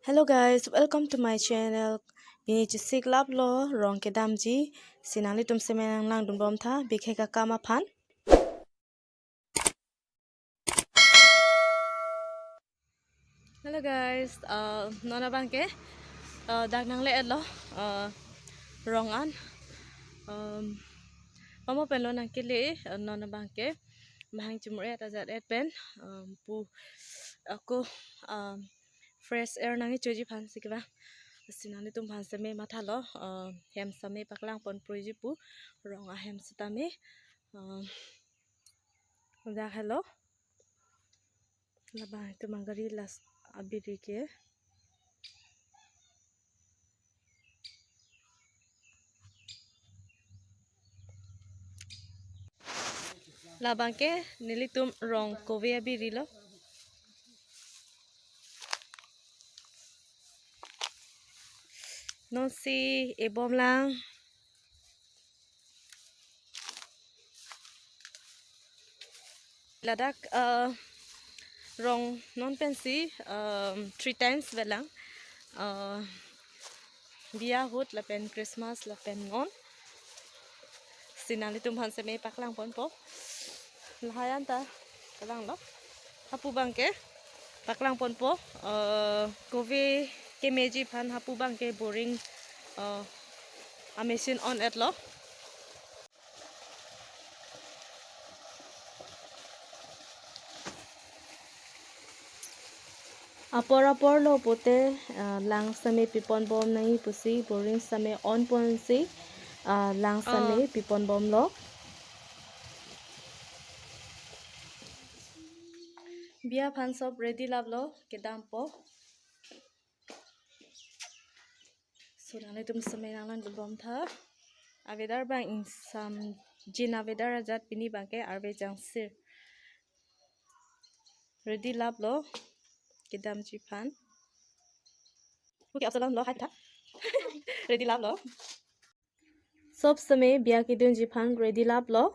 Hello guys, welcome to my channel. Bini chisik lap lo Rong Kedam ji sinali tum semenang lang dun bom tha bikhe ka kama phan. Hello guys, nona bangke dag nang le lo Rong an pamo pen lo nang kili nona bangke mahang chumre ta zat et pen pu aku fresh air nangi choji phan sikba sinani tum phan same matha lo hem same paklang pon proji pu Rong a hem sitame da hello laba itu mangari las abiri ke labang ke nili tum Rong kowe abiri lo non si ebom lang ladak Rong non pensi 3 times velang bia hut la pen Christmas la pen ngon sinali tum han se me paklang pon po lahayan ta kalang lo hapu bangke paklang pon po kowe ke meji phan hapu bangke boring a machine on at lo apor lo pote lang same pipon bom nahi pusi boring same on pon si lang same pipon bom lo bia phan sob ready lab lo kedam po sunale tum same nalan bom tha avedar bang in sam jin avedar jat pini bangke arbe jang sir ready lab lo kedam ji phan okay absalam lo haita ready lab lo sob same bia kidun ji phan ready lab lo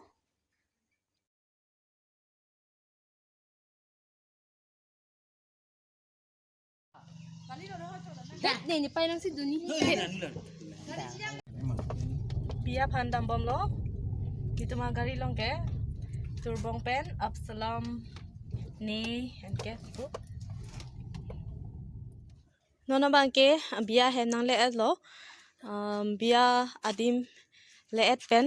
Ni pai nang si duni. bia phan dam bom lo kita magari long ke turbong pen absalam ni anke tu nona bangke bia hem nang le lo bia adim le et pen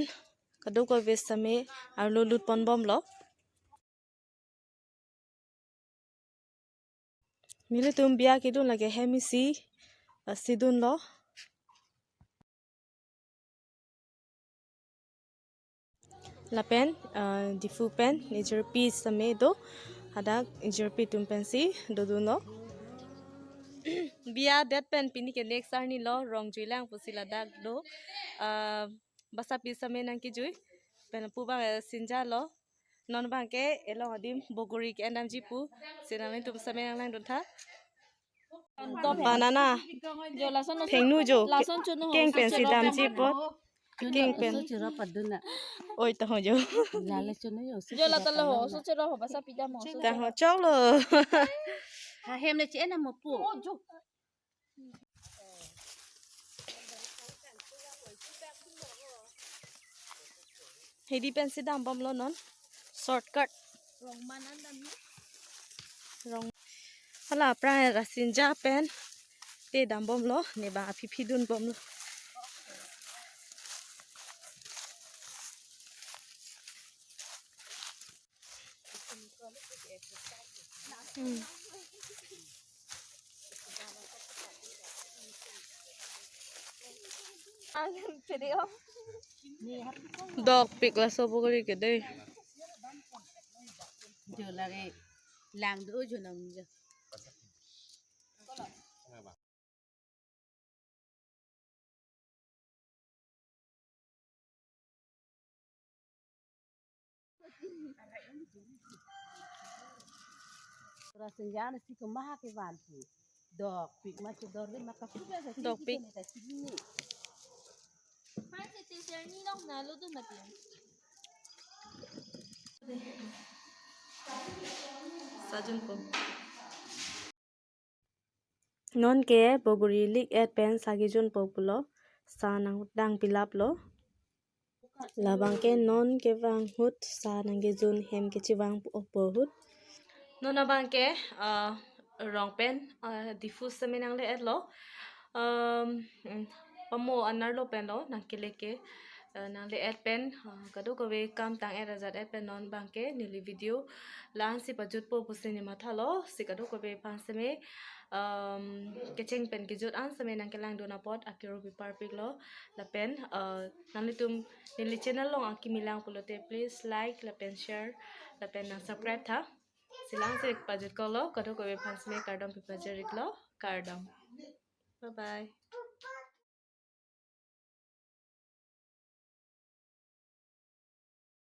kadu ko ves same ar lo lut pon bom lo mile tum bia kidun lage hemi si sidun lo la pen difu pen nature piece same do hadak nature pi tum pen si do do no bia that pen pini ke next arni lo Rong juilang pusila dak do basa pi same nang ki jui pen pu ba sinja lo non bang ke elo adim bogori ke andam ji pu sinang tum same nang lang dun tha banana phengnu jo keng pen si dam ji pot keng pen oi ta ho jo Jo la ta lo ho so chero ho basa pi dam so. ta ho chok lo Ha hem le che na mo pu. hedi pen si dam bom lo non shortcut Rong manan dam ni. Rong hala pra rasinja pen te dam bom lo ne ba phi phi dun bom lo Ang video. dog pik la so bogori ke dei Jo la ge lang do jo nang jo. Rasenjana si ko maha ke vantu. Dok pik ma che dor le maka pu ba sa dog pik ta si ni. Pai se te ser ni nong na lo do na ti. sajun po non ke boguri lik et pen sagi jun populo sa nang dang pilap lo labang ke non ke wang hut sa nang ge jun hem ke chiwang po hut non abang ke rong pen diffuse seminang le et lo pamo anar lo pen lo nang ke leke nang le et pen kadu ko we kam tang et azat et pen non bang ke nili video lan si pajut po pusini mathalo si kadu ko we pan seme kecheng pen ke jut an seme nang ke lang dona pot akiro bi parpik lo la pen nang li tum nili channel long akimilang pulote please like la pen share la pen nang subscribe tha silang se pajut ko lo kadu ko we pan seme kardom pi pajarik lo kardom bye bye